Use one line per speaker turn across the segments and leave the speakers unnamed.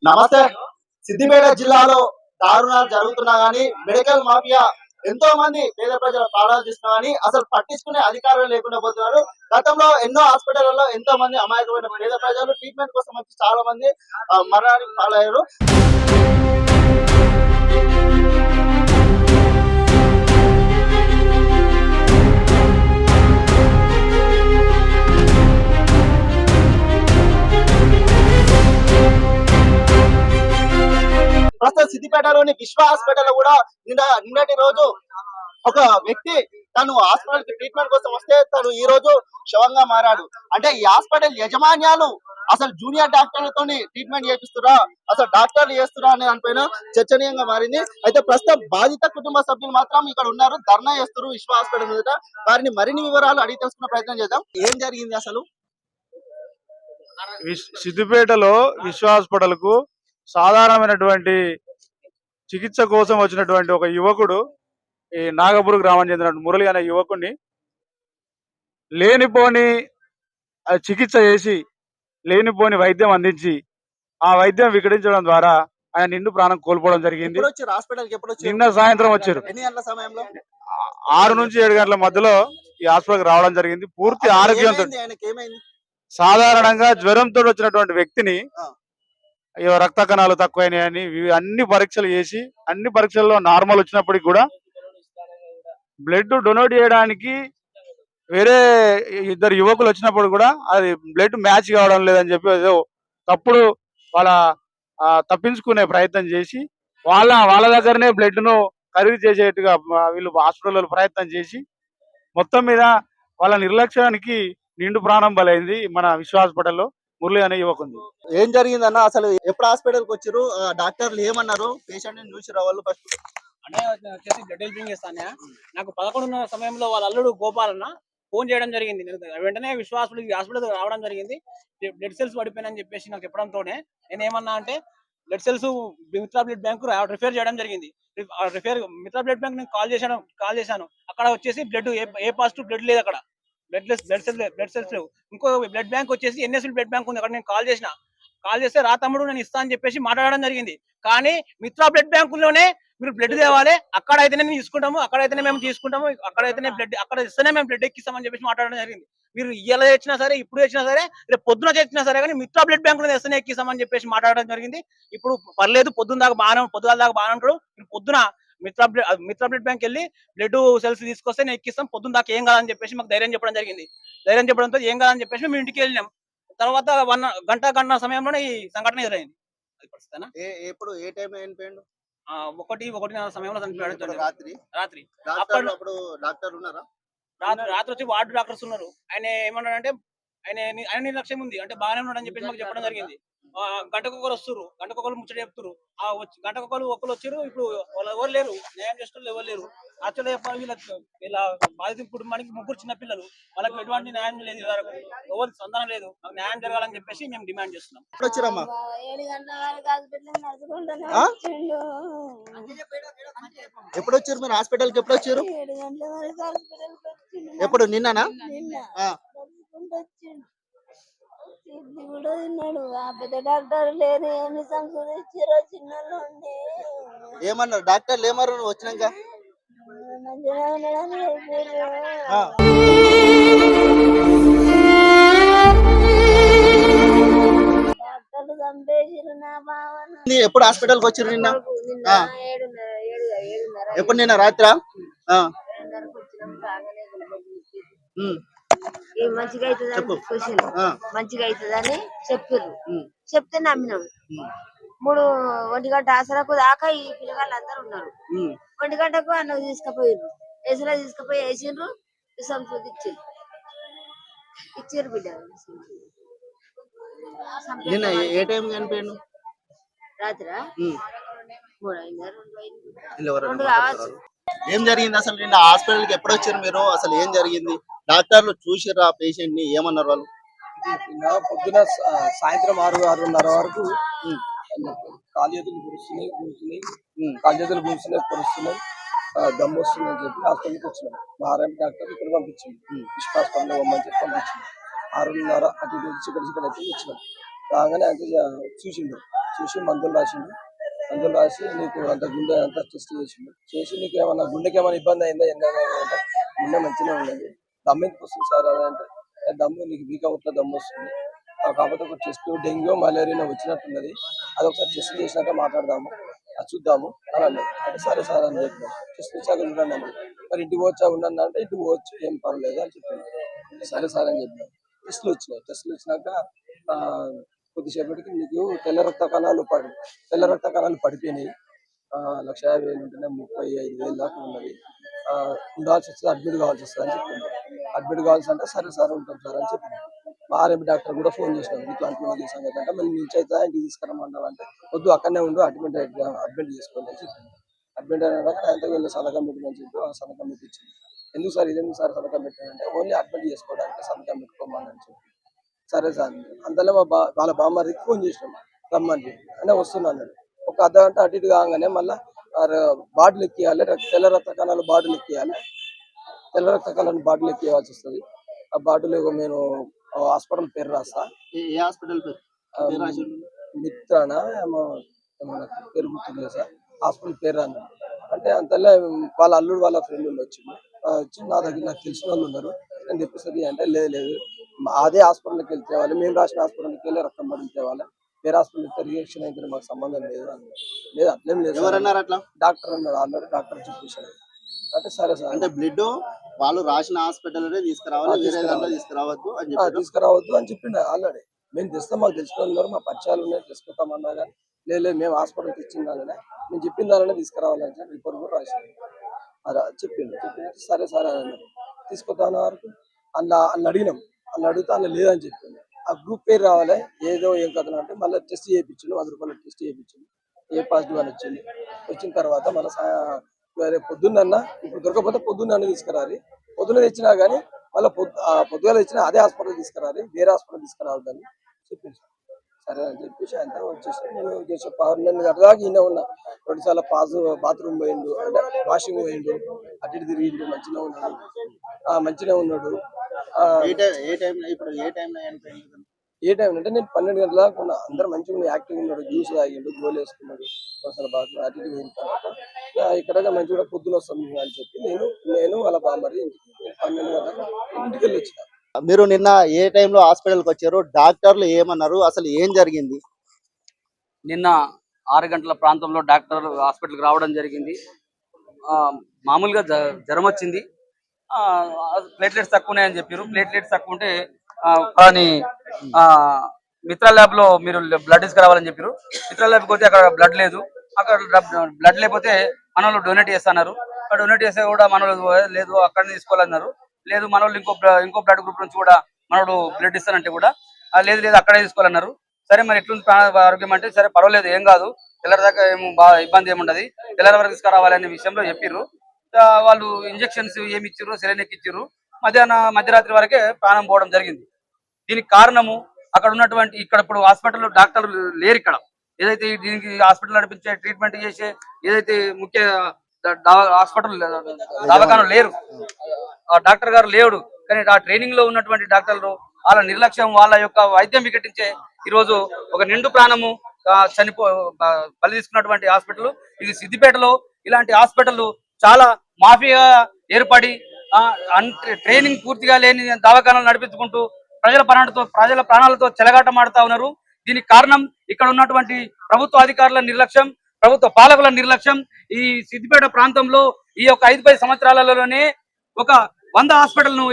నమస్తే. సిద్దిపేట జిల్లాలో దారుణాలు జరుగుతున్నా గానీ మెడికల్ మాఫియా ఎంతో మంది పేద ప్రజల ప్రాణాలు తీస్తున్నా గానీ అసలు పట్టించుకునే అధికారులు లేకుండా పోతున్నారు. గతంలో ఎన్నో హాస్పిటల్లో ఎంతో మంది అమాయకమైన పేద ప్రజలు ట్రీట్మెంట్ కోసం వచ్చి చాలా మంది మరణానికి పాలయ్యారు. ప్రస్తుతం సిద్దిపేటలోని విశ్వ హాస్పిటల్ కూడా నిన్నటి రోజు ఒక వ్యక్తి తను హాస్పిటల్ కి ట్రీట్మెంట్ కోసం వస్తే తను ఈ రోజు శవంగా మారాడు. అంటే ఈ హాస్పిటల్ యజమాన్యాలు అసలు జూనియర్ డాక్టర్లతో ట్రీట్మెంట్ చేపిస్తురా, అసలు డాక్టర్లు చేస్తురా అనే దానిపైన చర్చనీయంగా మారింది. అయితే ప్రస్తుతం బాధిత కుటుంబ సభ్యులు మాత్రం ఇక్కడ ఉన్నారు, ధర్నా చేస్తారు విశ్వ హాస్పిటల్ మీద. వారిని మరిన్ని వివరాలు అడిగి తెలుసుకునే ప్రయత్నం చేద్దాం. ఏం జరిగింది అసలు?
సిద్దిపేటలో విశ్వ హాస్పిటల్ కు సాధారణమైనటువంటి చికిత్స కోసం వచ్చినటువంటి ఒక యువకుడు, ఈ నాగపూర్ గ్రామం చెందిన మురళి అనే యువకుడిని లేనిపోని చికిత్స చేసి లేనిపోని వైద్యం అందించి ఆ వైద్యం వికటించడం ద్వారా ఆయన నిండు ప్రాణం కోల్పోవడం జరిగింది. నిన్న సాయంత్రం వచ్చారు. 6 నుంచి 7 గంటల మధ్యలో ఈ హాస్పిటల్కి రావడం జరిగింది. పూర్తి ఆరోగ్యంతో, సాధారణంగా జ్వరంతో వచ్చినటువంటి వ్యక్తిని రక్త కణాలు తక్కువైనాయని అన్ని పరీక్షలు చేసి అన్ని పరీక్షల్లో నార్మల్ వచ్చినప్పటికి కూడా బ్లడ్ డొనేట్ చేయడానికి వేరే 2 యువకులు వచ్చినప్పుడు కూడా అది బ్లడ్ మ్యాచ్ కావడం లేదని చెప్పి ఏదో తప్పుడు వాళ్ళ తప్పించుకునే ప్రయత్నం చేసి వాళ్ళ దగ్గరనే బ్లడ్ ను ఖరీదు చేసేట్టుగా వీళ్ళు హాస్పిటల్లో ప్రయత్నం చేసి మొత్తం మీద వాళ్ళ నిర్లక్ష్యానికి నిండు ప్రాణం బలైంది మన విశ్వ హాస్పిటల్లో మురళి అనే యువకుంది.
ఏం జరిగిందన్న? అసలు ఎప్పుడు హాస్పిటల్కి వచ్చారు? డాక్టర్లు ఏమన్నారు? పేషెంట్ ని చూసి రావాలి ఫస్ట్
అంటే వచ్చేసి బ్లడ్ హెల్పింగ్ చేస్తాను. నాకు 11:30 సమయంలో వాళ్ళ అల్లుడు గోపాలన్న ఫోన్ చేయడం జరిగింది. వెంటనే విశ్వ హాస్పిటల్ రావడం జరిగింది. బ్లడ్ సెల్స్ పడిపోయినని చెప్పేసి నాకు చెప్పడంతోనే నేను ఏమన్నా అంటే blood cells Mitra blood bank refer చేయడం జరిగింది. మిత్రా బ్లడ్ బ్యాంక్ నేను కాల్ చేశాను. అక్కడ వచ్చేసి బ్లడ్ ఏ పాజిటివ్ బ్లడ్ లేదు, అక్కడ బ్లడ్ సెల్స్ లేవు. ఇంకో బ్లడ్ బ్యాంక్ వచ్చేసి ఎన్ఎస్ఎల్ బ్లడ్ బ్యాంక్ ఉంది, అక్కడ నేను కాల్ చేస్తే రా తమ్ముడు నేను ఇస్తా అని చెప్పేసి మాట్లాడడం జరిగింది. కానీ మిత్రా బ్లడ్ బ్యాంకుల్లోనే మీరు బ్లడ్ తేవాలి, అక్కడైతేనే మేము తీసుకుంటాము, అక్కడైతేనే బ్లడ్ అక్కడ ఇస్తేనే మేము బ్లడ్ ఎక్కిస్తామని చెప్పేసి మాట్లాడడం జరిగింది. మీరు ఇలా తెచ్చినా సరే, ఇప్పుడు తెచ్చినా సరే, రేపు పొద్దున తెచ్చినా సరే, కానీ మిత్రా బ్లడ్ బ్యాంకులో ఇస్తేనే ఎక్కిస్తామని చెప్పేసి మాట్లాడడం జరిగింది. ఇప్పుడు పర్లేదు, పొద్దుగాల దాకా బాగానే ఉంటాడు. మీరు పొద్దున మిత్రా బ్లడ్ బ్యాంక్ వెళ్ళి బ్లడ్ సెల్స్ తీసుకొస్తే నేను ఎక్కిస్తాం, పొద్దున్న దాకా ఏం కాదని చెప్పేసి మాకు ధైర్యం చెప్పడం జరిగింది. ధైర్యం చెప్పడంతో ఏం కాదని చెప్పేసి మేము ఇంటికి వెళ్ళినాం. తర్వాత గంట సమయంలోనే ఈ సంఘటన ఎదురైంది. అది పరిస్థితి.
ఎప్పుడు ఏ టైం అయిపోయిండు?
1:30 సమయంలో చనిపోయాడు. రాత్రి రాత్రి వచ్చి వార్డు డాక్టర్స్ ఉన్నారు. ఆయన ఏమన్నాడంటే ఆయన నిర్లక్ష్యం ఉంది, అంటే బాగానే ఉన్నాడు అని చెప్పేసి మాకు చెప్పడం జరిగింది. గంటకొకరు వస్తారు, గంటకొకరు ముచ్చట చెప్తారు. గంటకొకరు వచ్చారు. ఇప్పుడు వాళ్ళు ఎవరు లేరు, న్యాయం చేసేవాళ్ళు ఎవరు లేరు. యాక్చువల్గా చెప్పాలి, వీళ్ళ బాధిత కుటుంబానికి 3 చిన్న పిల్లలు, వాళ్ళకి ఎటువంటి న్యాయం లేదు, ఎవరు సంతానం లేదు. మాకు న్యాయం జరగాలని చెప్పేసి మేము డిమాండ్ చేస్తున్నాం.
ఎప్పుడు వచ్చారు మీరు హాస్పిటల్కి? ఎప్పుడు వచ్చారు? ఎప్పుడు? నిన్ననా?
కూడా తిన్నాడు. ఆ పెద్ద డాక్టర్ లేని ఎన్ని సంఖ్యలు ఇచ్చారో చిన్నలో ఉండి.
ఏమన్నారు డాక్టర్లు? ఏమన్నారు నువ్వు వచ్చినాక?
మంచిగా ఉన్నాడని డాక్టర్లు చంపేసిరు నా బావని.
ఎప్పుడు హాస్పిటల్కి వచ్చారు? నిన్న 7:30. ఎప్పుడు? నిన్న రాత్రా?
మంచిగా అవుతుందని చూసాను, మంచిగా అవుతుందని చెప్పారు. చెప్తే నమ్మినాం. 1 గంట ఆసరకు దాకా ఈ పిల్లగాళ్ళు అందరూ ఉన్నారు. 1 గంటకు అన్న తీసుకుపోయారు, ఏసీలో తీసుకుపోయి వేసిండ్రు. విషం చూసి ఇచ్చారు బిడ్డ.
నిన్న ఏ టైం చనిపోయాను?
రాత్రా
2 కావచ్చు. ఏం జరిగింది అసలు? నిన్న హాస్పిటల్ కి ఎప్పుడు వచ్చారు మీరు? అసలు ఏం జరిగింది? డాక్టర్లు చూసిరా పేషెంట్ ని? ఏమన్నారు వాళ్ళు?
పొద్దున సాయంత్రం 6-6:30 వరకు కాలు చేతులు పొరుస్తున్నాయి, దమ్ము వస్తుందని చెప్పి హాస్పిటల్కి వచ్చినాం. మా ఆర్ఎం డాక్టర్ ఇక్కడ పంపించింది, విశ్వ హాస్పిటల్లో పంపించి 6:30 అటు ఇక్కడ అయితే వచ్చినాం. రాగానే అంటే చూసిండు, చూసి మందులు రాసి నీకు అంత గుండె అంతా టెస్ట్ చేసి నీకు ఏమన్నా గుండెకి ఏమైనా ఇబ్బంది అయిందా ఏంటంటే గుండె మంచిగా ఉన్నది, దమ్ము ఎందుకు వస్తుంది సార్ అని అంటే దమ్ము నీకు వీక్ అవుట్ల దమ్ము వస్తుంది, కాకపోతే ఒక టెస్ట్ డెంగ్యూ మలేరియా వచ్చినట్టున్నది, అది ఒకసారి టెస్ట్ చేసినాక మాట్లాడదాము, అది చూద్దాము అని అన్నది. అంటే సరే సార్ అని చెప్పి టెస్ట్ చేశాక చూడండి అండి, మరి ఇంటికి వచ్చా ఉండండి అంటే ఇంటికి పోవచ్చు ఏం పర్లేదు అని చెప్పింది. సరే సార్ అని చెప్పాను. టెస్టులు వచ్చినాక కొద్దిసేపటికి నీకు తెల్ల రక్త కణాలు పడిపోయినాయి, 1,50,000 ఉంటేనే 35,000 దాకా ఉన్నది, ఉండాల్సి వస్తుంది, అడ్మిట్ కావాల్సి వస్తుంది అని చెప్పింది. అడ్మిట్ కావాల్సి అంటే సరే సార్ ఉంటాం సార్ అని చెప్పింది. మా ఆర్ఎంపీ డాక్టర్ కూడా ఫోన్ చేసినాం, ఇట్లా అంటున్నది సంగతి అంటే మళ్ళీ నుంచి అయితే ఇంటికి తీసుకురమ్మన్నాం అంటే వద్దు అక్కడనే ఉండు అడ్మిట్ చేసుకోండి అని చెప్పింది. అడ్మిట్ అయినాక ఆయనతో వెళ్ళి సంతకం పెట్టమని చెప్పి సంతకం పెట్టించింది. ఎందుకు సార్ ఇదేందుకు సార్ సంతకం పెట్టానంటే ఓన్లీ అడ్మిట్ చేసుకోవడానికి సంతకం పెట్టుకోమని చెప్పి సరే సార్ అంతలో వాళ్ళ బామ్మకి ఫోన్ చేసినాం రమ్మని అంటే వస్తున్నా అన్నాడు. ఒక అర్ధగంట అటు ఇటు కాగానే మళ్ళీ బాటిల్ ఎక్కియాలి, తెల్ల రక్త కణాలు బాటిల్ ఎక్కియాలి, తెల్ల రక్త కణాలు బాటిల్ ఎక్కియాల్సి వస్తుంది. ఆ బాటిల్ నేను హాస్పిటల్ పేరు రాస్తా,
ఏ హాస్పిటల్ పేరు
మిత్రానా ఏమన్నా పేరు గుర్తుంది సార్, హాస్పిటల్ పేరు అన్నాడు. అంటే అంతలో వాళ్ళ అల్లుడు వాళ్ళ ఫ్రెండ్ వచ్చి నా దగ్గర నాకు తెలిసిన వాళ్ళు ఉన్నారు నేను తెప్పిస్తుంది అంటే లేదు అదే హాస్పిటల్కి వెళ్తే వాళ్ళు మేము రాసిన హాస్పిటల్కి వెళ్ళి రక్తం పడిన తేవాలి, వేరే హాస్పిటల్ రియాక్షన్ అయితే మాకు సంబంధం లేదు అన్నారు. లేదు అట్లేం లేదు
ఎవరన్నారు అట్లా?
డాక్టర్ అన్నాడు, ఆల్రెడీ డాక్టర్ చూపించాడు. అంటే సరే సార్
అంటే బ్లడ్ వాళ్ళు రాసిన హాస్పిటల్ తీసుకురావాలి, వేరే దాంట్లో తీసుకురావద్దు
అని చెప్పిండు. ఆల్రెడీ మేము తెస్తాం, మాకు తెలిసిన వాళ్ళు ఉన్నారు, మా పరిచయాలు ఉన్నాయి, తీసుకుంటామన్నా కానీ లేదు మేము హాస్పిటల్కి ఇచ్చిన దానినే మేము చెప్పిన దానినే తీసుకురావాలని చెప్పి రిపోర్ట్ కూడా రాసింది. అలా చెప్పిండు. సరే సార్ తీసుకొద్దాం వరకు అలా అడిగినాం, అడిగితే అలా లేదని చెప్పింది. ఆ గ్రూప్ పేరు రావాలి ఏదో ఏం కథను అంటే మళ్ళీ టెస్ట్ చేయించిండు, 100 రూపాయలు టెస్ట్ చేయించిండు, ఏ పాజిటివ్ అని వచ్చిన తర్వాత మళ్ళీ వేరే పొద్దున్న ఇప్పుడు దొరకకపోతే పొద్దున్న తీసుకురాలి, పొద్దున్న తెచ్చినా కానీ మళ్ళీ పొద్దుగా తెచ్చినా అదే హాస్పిటల్ తీసుకురాలి, వేరే హాస్పిటల్ తీసుకురావద్దని చెప్పింది. సరే అని చెప్పేసి ఆయన వచ్చేసి నేను 12 గంటల దాకా ఈయన ఉన్నా. 2 సార్లు బాత్రూమ్ పోయిండు, అంటే వాషింగ్ పోయిండు, అటు ఇటు తిరిగిండు, మంచిగా ఉన్నాడు. ఏ టైం అంటే నేను 12 గంటల దాకా ఉన్నా, అందరు మంచిగా యాక్టివ్ ఉన్నాడు, జ్యూస్ తాగిండు, గోలు వేసుకున్నాడు, అసలు బాగా అటు ఇటు పోయిన తర్వాత ఇక్కడ మంచిగా పొద్దున వస్తాం అని చెప్పి నేను వాళ్ళ బామ్మరి 12 గంటలకు ఇంటికి వెళ్ళి వచ్చిన.
మీరు నిన్న ఏ టైంలో హాస్పిటల్కి వచ్చారు, డాక్టర్లు ఏమన్నారు, అసలు ఏం జరిగింది?
నిన్న 6 గంటల ప్రాంతంలో డాక్టర్ హాస్పిటల్కి రావడం జరిగింది. మామూలుగా జ్వరం వచ్చింది, ప్లేట్లెట్స్ తక్కువ ఉన్నాయని చెప్పారు. ప్లేట్లెట్స్ తక్కువ ఉంటే కానీ మిత్ర ల్యాబ్ లో మీరు బ్లడ్ తీసుకురావాలని చెప్పారు. మిత్ర ల్యాబ్కి పోతే అక్కడ బ్లడ్ లేదు, అక్కడ బ్లడ్ లేకపోతే మన వాళ్ళు డొనేట్ చేస్తున్నారు. డొనేట్ చేస్తే కూడా మన లేదు అక్కడ తీసుకోవాలన్నారు. లేదు మన వాళ్ళు ఇంకో బ్లడ్ గ్రూప్ నుంచి కూడా మనోడు బ్లడ్ ఇస్తానంటే కూడా లేదు అక్కడే తీసుకోవాలన్నారు. సరే మరి ఎట్లుంది ఆరోగ్యం అంటే సరే పర్వాలేదు ఏం కాదు, తెల్లరి దాకా ఏమో బాగా ఇబ్బంది ఏముండదు, తెల్లరి వరకు తీసుకురావాలనే విషయంలో చెప్పిర్రు. వాళ్ళు ఇంజక్షన్స్ ఏమి ఇచ్చిర్రు, సెలైన్ ఎక్కిచ్చిర్రు. మధ్యరాత్రి వరకే ప్రాణం పోవడం జరిగింది. దీనికి కారణము అక్కడ ఉన్నటువంటి ఇక్కడ ఇప్పుడు హాస్పిటల్లో డాక్టర్లు లేరు. ఇక్కడ ఏదైతే దీనికి హాస్పిటల్ నడిపించే ట్రీట్మెంట్ చేసే ఏదైతే ముఖ్య హాస్పిటల్ దవాఖాన లేరు, డాక్టర్ గారు లేడు. కానీ ఆ ట్రైనింగ్ లో ఉన్నటువంటి డాక్టర్లు వాళ్ళ నిర్లక్ష్యం, వాళ్ళ యొక్క వైద్యం వికటించే ఈరోజు ఒక నిండు ప్రాణము బలి తీసుకున్నటువంటి హాస్పిటల్ ఇది. సిద్దిపేటలో ఇలాంటి హాస్పిటల్ చాలా మాఫియా ఏర్పడి ట్రైనింగ్ పూర్తిగా లేని దవాఖానాలు నడిపించుకుంటూ ప్రజల ప్రాణాలతో చెలగాటమాడుతా ఉన్నారు. దీనికి కారణం ఇక్కడ ఉన్నటువంటి ప్రభుత్వ అధికారుల నిర్లక్ష్యం, ప్రభుత్వ పాలకుల నిర్లక్ష్యం. ఈ సిద్దిపేట ప్రాంతంలో ఈ యొక్క 5-10 సంవత్సరాలలోనే ఒక 100 హాస్పిటల్ను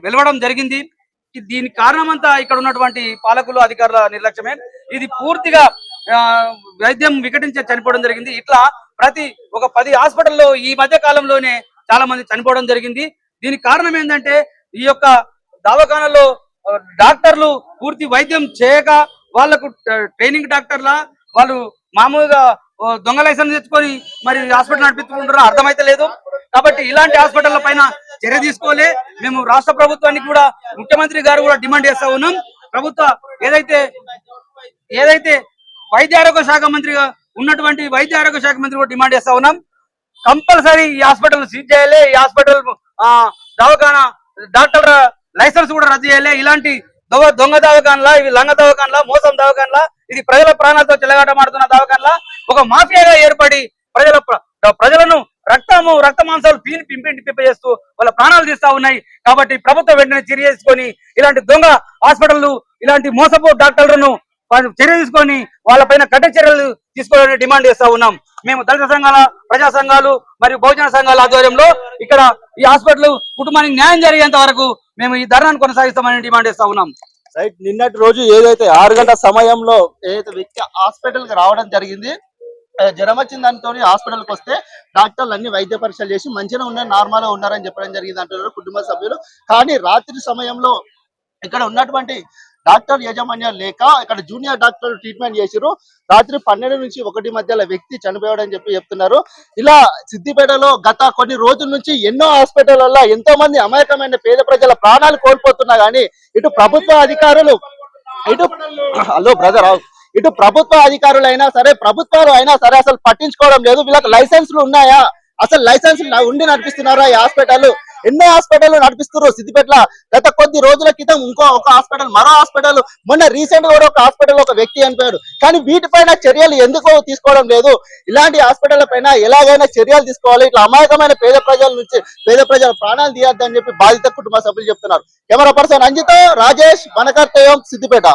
వెలువడం జరిగింది. దీనికి కారణం అంతా ఇక్కడ ఉన్నటువంటి పాలకులు అధికారుల నిర్లక్ష్యమే. ఇది పూర్తిగా వైద్యం వికటించే చనిపోవడం జరిగింది. ఇట్లా ప్రతి ఒక 10 హాస్పిటల్లో ఈ మధ్య కాలంలోనే చాలా మంది చనిపోవడం జరిగింది. దీనికి కారణం ఏంటంటే ఈ యొక్క దవాఖానలో డాక్టర్లు పూర్తి వైద్యం చేయక వాళ్ళకు ట్రైనింగ్ డాక్టర్లా వాళ్ళు మామూలుగా దొంగ లైసెన్స్ తెచ్చుకొని మరి హాస్పిటల్ నడిపించుకుంటారో అర్థమైతే లేదు. కాబట్టి ఇలాంటి హాస్పిటల్ల పైన చర్య తీసుకోవాలి. మేము రాష్ట్ర ప్రభుత్వానికి కూడా ముఖ్యమంత్రి గారు కూడా డిమాండ్ చేస్తా ఉన్నాం. ప్రభుత్వ ఏదైతే వైద్య ఆరోగ్య శాఖ మంత్రిగా ఉన్నటువంటి వైద్య ఆరోగ్య శాఖ మంత్రి కూడా డిమాండ్ చేస్తా ఉన్నాం. కంపల్సరీ ఈ హాస్పిటల్ సీజ్ చేయాలి, ఈ హాస్పిటల్ దవాఖానా డాక్టర్ లైసెన్స్ కూడా రద్దు చేయాలి. ఇలాంటి దొంగ దవాఖాన్లా, ఇవి లంగ దవాఖాన్లా, మోసం దవాఖాన్లా, ఇది ప్రజల ప్రాణాలతో చెలగాటమాడుతున్న దవాఖాన్లా ఒక మాఫియాగా ఏర్పడి ప్రజలను రక్త మాంసాలు పింప చేస్తూ వాళ్ళ ప్రాణాలు తీస్తా ఉన్నాయి. కాబట్టి ప్రభుత్వం వెంటనే చర్య తీసుకొని ఇలాంటి దొంగ హాస్పిటళ్లు, ఇలాంటి మోసపో డాక్టర్లను చర్య తీసుకొని వాళ్ళపైన కఠిన చర్యలు తీసుకోవాలని డిమాండ్ చేస్తా ఉన్నాం. మేము దళిత సంఘాల, ప్రజా సంఘాలు మరియు బహుజన సంఘాల ఆధ్వర్యంలో ఇక్కడ ఈ హాస్పిటల్ కుటుంబానికి న్యాయం జరిగేంత వరకు మేము ఈ ధర్నాను కొనసాగిస్తామని డిమాండ్ చేస్తా ఉన్నాం.
రైట్, నిన్నటి రోజు ఏదైతే 6 గంటల సమయంలో ఏదైతే వ్యక్తి హాస్పిటల్ కి రావడం జరిగింది, జ్వరం వచ్చిన దానితో హాస్పిటల్ కి వస్తే డాక్టర్లు అన్ని వైద్య పరీక్షలు చేసి మంచిగా ఉన్నారు, నార్మల్ గా ఉన్నారని చెప్పడం జరిగింది అంటున్నారు కుటుంబ సభ్యులు. కానీ రాత్రి సమయంలో ఇక్కడ ఉన్నటువంటి డాక్టర్ యాజమాన్యాలు లేక ఇక్కడ జూనియర్ డాక్టర్ ట్రీట్మెంట్ చేసిరు. రాత్రి 12 నుంచి 1 మధ్యలో వ్యక్తి చనిపోయాడని చెప్తున్నారు. ఇలా సిద్దిపేటలో గత కొన్ని రోజుల నుంచి ఎన్నో హాస్పిటల్లో ఎంతో మంది అమాయకమైన పేద ప్రజల ప్రాణాలు కోల్పోతున్నా గానీ ఇటు ప్రభుత్వ అధికారులు ఇటు ప్రభుత్వ అధికారులు సరే, ప్రభుత్వాలు అయినా సరే అసలు పట్టించుకోవడం లేదు. వీళ్ళకి లైసెన్స్లు ఉన్నాయా? అసలు లైసెన్స్లు ఉండి నడిపిస్తున్నారా ఈ హాస్పిటల్? ఎన్నో హాస్పిటల్ నడిపిస్తున్నారు సిద్దిపేటలో. గత కొద్ది రోజుల క్రితం ఒక హాస్పిటల్, మరో హాస్పిటల్, మొన్న రీసెంట్ గా ఒక హాస్పిటల్ ఒక వ్యక్తి చనిపోయాడు. కానీ వీటిపైన చర్యలు ఎందుకో తీసుకోవడం లేదు. ఇలాంటి హాస్పిటల్ పైన ఎలాగైనా చర్యలు తీసుకోవాలి. ఇట్లా అమాయకమైన పేద ప్రజల ప్రాణాలు తీయద్దని చెప్పి బాధిత కుటుంబ సభ్యులు చెప్తున్నారు. కెమెరా పర్సన్ అంజితో రాజేష్, వనకర్తయం, సిద్దిపేట.